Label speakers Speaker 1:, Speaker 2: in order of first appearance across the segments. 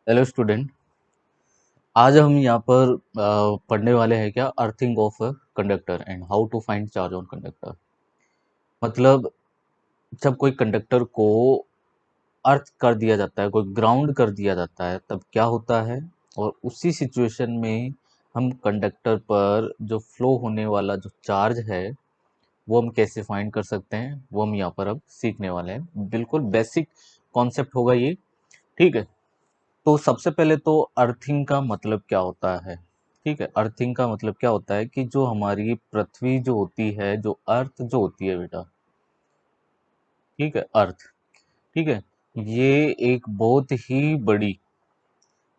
Speaker 1: Hello student. आज हम यहाँ पर पढ़ने वाले हैं क्या earthing of a conductor and how to find charge on conductor. मतलब जब कोई कंडक्टर को अर्थ कर दिया जाता है, कोई ग्राउंड कर दिया जाता है, तब क्या होता है। और उसी सिचुएशन में हम कंडक्टर पर जो फ्लो होने वाला जो चार्ज है वो हम कैसे फाइंड कर सकते हैं, वो हम यहाँ पर अब सीखने वाले हैं। बिल्कुल बेसिक कॉन्सेप्ट होगा ये। ठीक है। तो सबसे पहले तो अर्थिंग का मतलब क्या होता है। ठीक है, अर्थिंग का मतलब क्या होता है कि जो हमारी पृथ्वी जो होती है, जो अर्थ जो होती है बेटा, ठीक है, अर्थ, ठीक है, ये एक बहुत ही बड़ी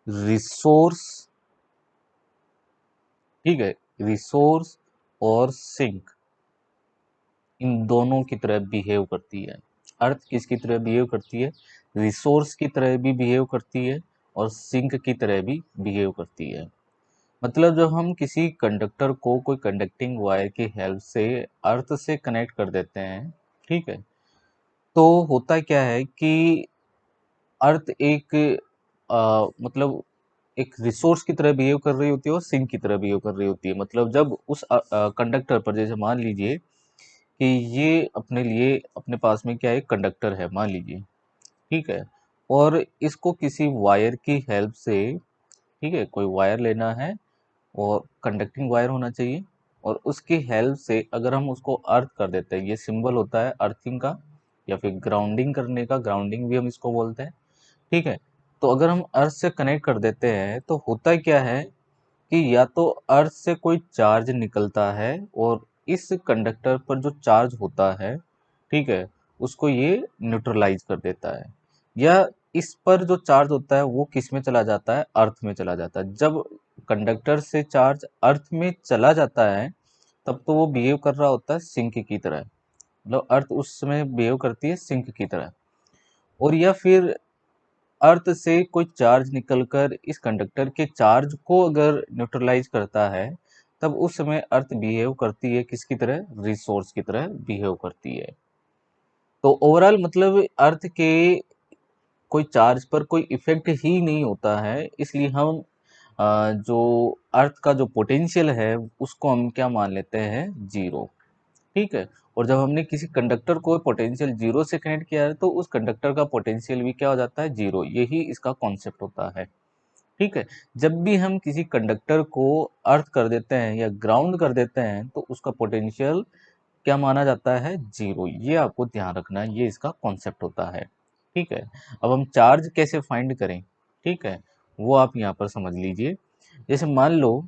Speaker 1: रिसोर्स, ठीक है, रिसोर्स और सिंक, इन दोनों की तरह बिहेव करती है। अर्थ किसकी तरह बिहेव करती है? रिसोर्स की तरह भी बिहेव करती है और सिंक की तरह भी बिहेव करती है। मतलब जब हम किसी कंडक्टर को कोई कंडक्टिंग वायर की हेल्प से अर्थ से कनेक्ट कर देते हैं, ठीक है, तो होता क्या है कि अर्थ एक मतलब एक रिसोर्स की तरह बिहेव कर रही होती है और सिंक की तरह बिहेव कर रही होती है। मतलब जब उस कंडक्टर पर, जैसे मान लीजिए कि ये अपने लिए अपने पास में क्या है, कंडक्टर है मान लीजिए, ठीक है, और इसको किसी वायर की हेल्प से, ठीक है, कोई वायर लेना है और कंडक्टिंग वायर होना चाहिए, और उसकी हेल्प से अगर हम उसको अर्थ कर देते हैं, ये सिंबल होता है अर्थिंग का, या फिर ग्राउंडिंग करने का, ग्राउंडिंग भी हम इसको बोलते हैं। ठीक है। तो अगर हम अर्थ से कनेक्ट कर देते हैं तो होता क्या है कि या तो अर्थ से कोई चार्ज निकलता है और इस कंडक्टर पर जो चार्ज होता है, ठीक है, उसको ये न्यूट्रलाइज कर देता है, या इस पर जो चार्ज होता है वो किस में चला जाता है, अर्थ में चला जाता है। जब कंडक्टर से चार्ज अर्थ में चला जाता है तब तो वो बिहेव कर रहा होता है सिंक की तरह, मतलब अर्थ उस समय बिहेव करती है सिंक की तरह। और या फिर अर्थ से कोई चार्ज निकलकर इस कंडक्टर के चार्ज को अगर न्यूट्रलाइज करता है, तब उस समय अर्थ बिहेव करती है किसकी तरह, रिसोर्स की तरह बिहेव करती है। तो ओवरऑल मतलब अर्थ के कोई चार्ज पर कोई इफेक्ट ही नहीं होता है, इसलिए हम जो अर्थ का जो पोटेंशियल है उसको हम क्या मान लेते हैं, जीरो। ठीक है। और जब हमने किसी कंडक्टर को पोटेंशियल जीरो से कनेक्ट किया है तो उस कंडक्टर का पोटेंशियल भी क्या हो जाता है, जीरो। यही इसका कॉन्सेप्ट होता है। ठीक है। जब भी हम किसी कंडक्टर को अर्थ कर देते हैं या ग्राउंड कर देते हैं तो उसका पोटेंशियल क्या माना जाता है, जीरो। ये आपको ध्यान रखना है, ये इसका कॉन्सेप्ट होता है। ठीक है। अब हम चार्ज कैसे फाइंड करें, ठीक है, वो आप यहाँ पर समझ लीजिए। जैसे मान लो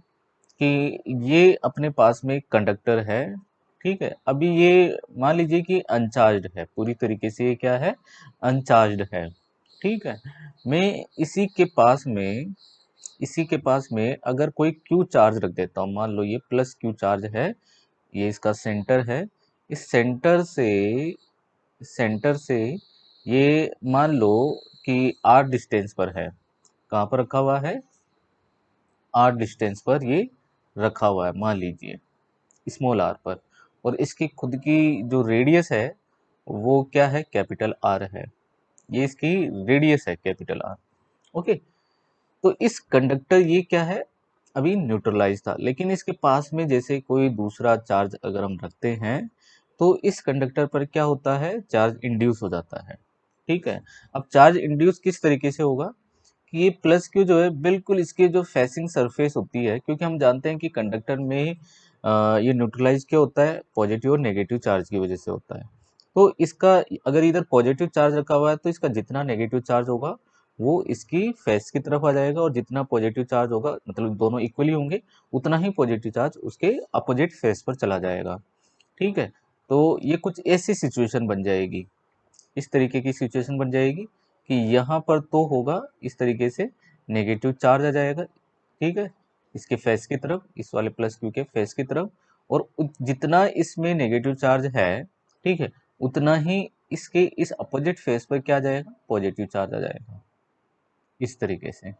Speaker 1: कि ये अपने पास में एक कंडक्टर है, ठीक है, अभी ये मान लीजिए कि अनचार्ज्ड है, पूरी तरीके से ये क्या है, अनचार्ज्ड है। ठीक है। मैं इसी के पास में इसी के पास में अगर कोई क्यू चार्ज रख देता हूँ, मान लो ये प्लस क्यू चार्ज है, ये इसका सेंटर है। इस सेंटर से ये मान लो कि आर डिस्टेंस पर है। कहाँ पर रखा हुआ है, आर डिस्टेंस पर ये रखा हुआ है मान लीजिए, स्मॉल आर पर। और इसकी खुद की जो रेडियस है वो क्या है, कैपिटल आर है। ये इसकी रेडियस है, कैपिटल आर। ओके। तो इस कंडक्टर ये क्या है, अभी न्यूट्रलाइज था, लेकिन इसके पास में जैसे कोई दूसरा चार्ज अगर हम रखते हैं तो इस कंडक्टर पर क्या होता है, चार्ज इंड्यूस हो जाता है। ठीक है। अब चार्ज इंड्यूस किस तरीके से होगा कि ये प्लस क्यू जो है बिल्कुल इसके जो फेसिंग सरफेस होती है, क्योंकि हम जानते हैं कि कंडक्टर में ये न्यूट्रलाइज क्या होता है, पॉजिटिव और नेगेटिव चार्ज की वजह से होता है। तो इसका अगर इधर पॉजिटिव चार्ज रखा हुआ है तो इसका जितना नेगेटिव चार्ज होगा वो इसकी फेस की तरफ आ जाएगा, और जितना पॉजिटिव चार्ज होगा, मतलब दोनों इक्वली होंगे, उतना ही पॉजिटिव चार्ज उसके अपोजिट फेस पर चला जाएगा। ठीक है। तो ये कुछ ऐसी सिचुएशन बन जाएगी, इस तरीके की सिचुएशन बन जाएगी कि यहाँ पर तो होगा इस तरीके से, नेगेटिव चार्ज आ जाएगा, ठीक है, इसके फेस की तरफ, इस वाले प्लस क्यू के फेस की तरफ। और जितना इसमें नेगेटिव चार्ज है, ठीक है, उतना ही इसके इस अपोजिट फेस पर क्या आ जाएगा, पॉजिटिव चार्ज आ जाएगा, इस तरीके से।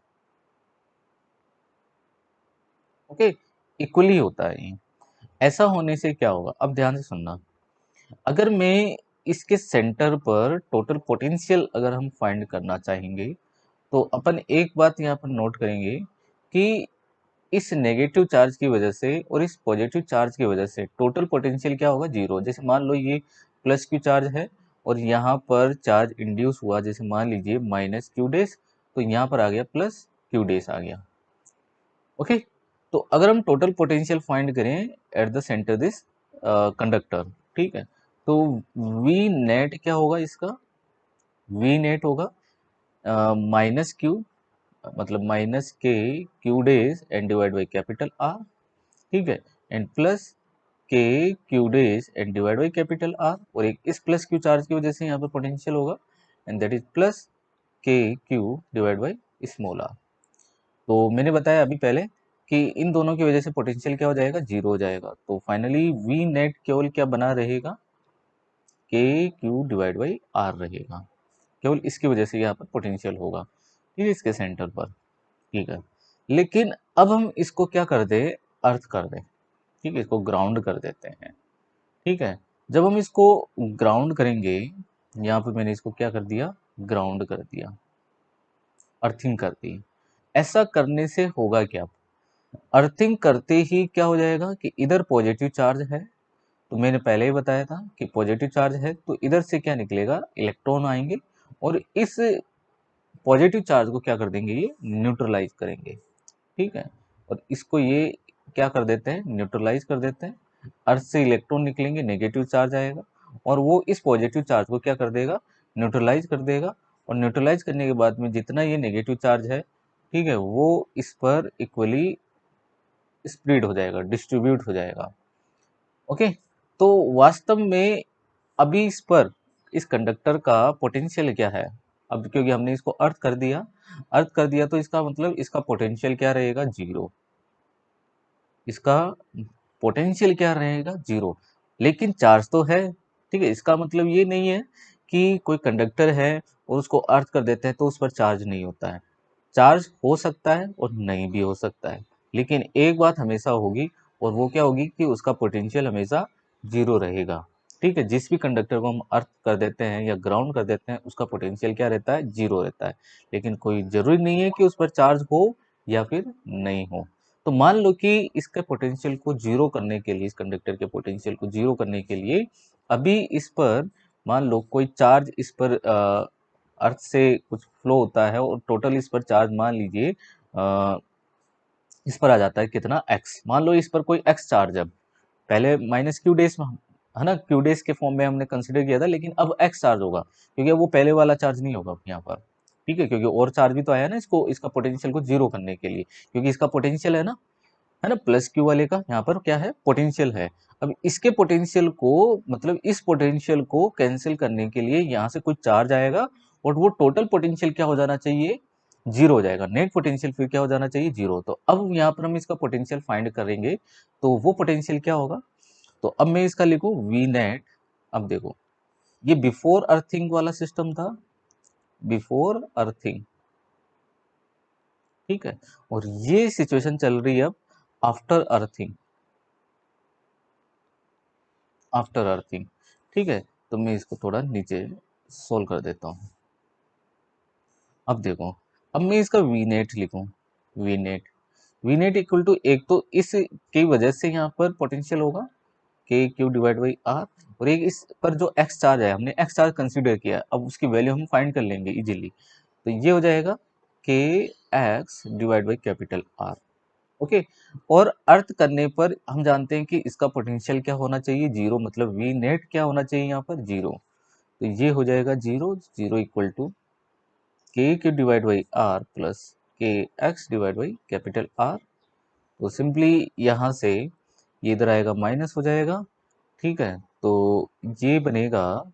Speaker 1: ओके। इक्वली होता है ये। ऐसा होने से क्या होगा, अब ध्यान से सुनना। अगर मैं इसके सेंटर पर टोटल पोटेंशियल अगर हम फाइंड करना चाहेंगे तो अपन एक बात यहाँ पर नोट करेंगे कि इस नेगेटिव चार्ज की वजह से और इस पॉजिटिव चार्ज की वजह से टोटल पोटेंशियल क्या होगा, जीरो। जैसे मान लो ये प्लस क्यू चार्ज है और यहाँ पर चार्ज इंड्यूस हुआ, जैसे मान लीजिए माइनस क्यू डेज, तो यहाँ पर आ गया प्लस क्यू डेज आ गया। ओके, तो अगर हम टोटल पोटेंशियल फाइंड करें at the centre this conductor, ठीक है, तो वी नेट क्या होगा इसका, वी नेट होगा माइनस क्यू, मतलब minus K Q days and divide by capital are, ठीक है, and plus K Q days and divide by capital are, और एक इस प्लस क्यू चार्ज की वजह से यहाँ पर पोटेंशियल होगा and that is plus K Q divide by small r. तो मैंने बताया अभी पहले कि इन दोनों की वजह से पोटेंशियल क्या हो जाएगा, जीरो हो जाएगा। तो फाइनली वी नेट केवल क्या बना रहेगा, के क्यू डिवाइड बाई आर रहेगा, केवल इसकी वजह से यहाँ पर पोटेंशियल होगा, ठीक है, इसके सेंटर पर, ठीक है। लेकिन अब हम इसको क्या कर दे, अर्थ कर दे, ठीक है, इसको ग्राउंड कर देते हैं, ठीक है। जब हम इसको ग्राउंड करेंगे, यहाँ पर मैंने इसको क्या कर दिया, ग्राउंड कर दिया, अर्थिंग कर दी। ऐसा करने से होगा क्या, अर्थिंग करते ही क्या हो जाएगा कि इधर पॉजिटिव चार्ज है, तो मैंने पहले ही बताया था कि पॉजिटिव चार्ज है तो इधर से क्या निकलेगा, इलेक्ट्रॉन आएंगे और इस पॉजिटिव चार्ज को क्या कर देंगे, ये न्यूट्रलाइज करेंगे, ठीक है। और इसको ये क्या कर देते हैं, न्यूट्रलाइज कर देते हैं। अर्थ से इलेक्ट्रॉन निकलेंगे, नेगेटिव चार्ज आएगा और वो इस पॉजिटिव चार्ज को क्या कर देगा, न्यूट्रलाइज कर देगा। और न्यूट्रलाइज करने के बाद में जितना ये नेगेटिव चार्ज है, ठीक है, वो इस पर इक्वली स्प्रेड हो जाएगा, डिस्ट्रीब्यूट हो जाएगा। ओके, तो वास्तव में अभी इस पर, इस कंडक्टर का पोटेंशियल क्या है, अब क्योंकि हमने इसको अर्थ कर दिया, अर्थ कर दिया, तो इसका मतलब इसका पोटेंशियल क्या रहेगा, जीरो। इसका पोटेंशियल क्या रहेगा, जीरो। लेकिन चार्ज तो है, ठीक है, इसका मतलब ये नहीं है कि कोई कंडक्टर है और उसको अर्थ कर देते हैं तो उस पर चार्ज नहीं होता है। चार्ज हो सकता है और नहीं भी हो सकता है, लेकिन एक बात हमेशा होगी, और वो क्या होगी कि उसका पोटेंशियल हमेशा जीरो रहेगा, ठीक है। जिस भी कंडक्टर को हम अर्थ कर देते हैं या ग्राउंड कर देते हैं उसका पोटेंशियल क्या रहता है, जीरो रहता है। लेकिन कोई जरूरी नहीं है कि उस पर चार्ज हो या फिर नहीं हो। तो मान लो कि इसके पोटेंशियल को जीरो करने के लिए, इस कंडक्टर के पोटेंशियल को जीरो करने के लिए अभी इस पर मान लो कोई चार्ज इस पर अर्थ से कुछ फ्लो होता है और टोटल इस पर चार्ज मान लीजिए इस पर आ जाता है कितना, एक्स। मान लो इस पर कोई एक्स चार्ज, अब पहले माइनस क्यू डेज है ना, क्यू डेज के फॉर्म में हमने कंसिडर किया था, लेकिन अब एक्स चार्ज होगा क्योंकि वो पहले वाला चार्ज नहीं होगा यहाँ पर, ठीक है, क्योंकि और चार्ज भी तो आया ना इसको, इसका पोटेंशियल को जीरो करने के लिए, क्योंकि इसका पोटेंशियल है ना प्लस क्यू वाले का यहाँ पर क्या है, पोटेंशियल है। अब इसके पोटेंशियल को, मतलब इस पोटेंशियल को कैंसिल करने के लिए यहाँ से कुछ चार्ज आएगा और वो टोटल पोटेंशियल क्या हो जाना चाहिए, जीरो हो जाएगा। नेट पोटेंशियल फिर क्या हो जाना चाहिए, जीरो। तो अब यहाँ पर हम इसका पोटेंशियल फाइंड करेंगे, तो वो पोटेंशियल क्या होगा, तो अब मैं इसका लिखूं वी नेट। अब देखो, ये बिफोर अर्थिंग वाला सिस्टम था, बिफोर अर्थिंग, ठीक है, और ये सिचुएशन चल रही है अब आफ्टर अर्थिंग, आफ्टर अर्थिंग, ठीक है। तो मैं इसको थोड़ा नीचे सोल्व कर देता हूँ। अब देखो, अब मैं इसका वी नेट लिखूं, V net, V net equal to, एक तो इस की वजह से यहाँ पर पोटेंशियल होगा के क्यू डिवाइड बाई आर, और एक इस पर जो एक्स चार्ज है, हमने एक्स चार्ज कंसीडर किया, अब उसकी वैल्यू हम फाइंड कर लेंगे इजीली। तो ये हो जाएगा के X divide by capital are, okay. और अर्थ करने पर हम जानते हैं कि इसका पोटेंशियल क्या होना चाहिए, जीरो, मतलब वी नेट क्या होना चाहिए यहाँ पर, जीरो। तो ये हो जाएगा zero, zero equal to K Q divide by R plus K X divide by capital are. तो सिंपली यहाँ से ये इधर आएगा, माइनस हो जाएगा, ठीक है। तो ये बनेगा,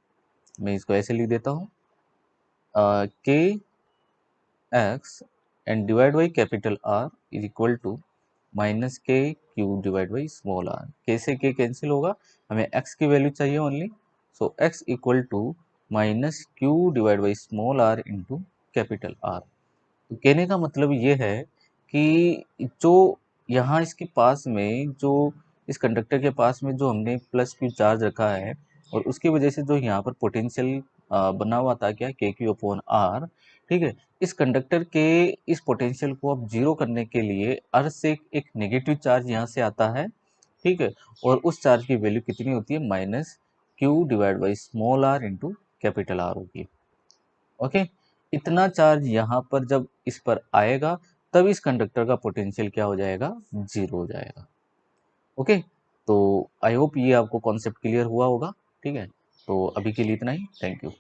Speaker 1: मैं इसको ऐसे लिख देता हूँ, K X and divide by capital R is equal to minus K Q divide by small R. के से के कैंसिल होगा, हमें एक्स की वैल्यू चाहिए only, so x equal to minus q divide by small r into capital are. तो कहने का मतलब ये है कि जो यहाँ इसके पास में, जो इस कंडक्टर के पास में जो हमने प्लस क्यू चार्ज रखा है और उसकी वजह से जो यहाँ पर पोटेंशियल बना हुआ था क्या, के क्यू अपॉन आर, ठीक है। इस कंडक्टर के इस पोटेंशियल को अब जीरो करने के लिए अर्थ से एक नेगेटिव चार्ज यहाँ से आता है, ठीक है, और उस चार्ज की वैल्यू कितनी होती है, minus q divide by small r into capital r होगी। ओके, इतना चार्ज यहाँ पर जब इस पर आएगा तब इस कंडक्टर का पोटेंशियल क्या हो जाएगा, जीरो हो जाएगा। ओके, तो आई होप ये आपको कॉन्सेप्ट क्लियर हुआ होगा। ठीक है, तो अभी के लिए इतना ही, थैंक यू।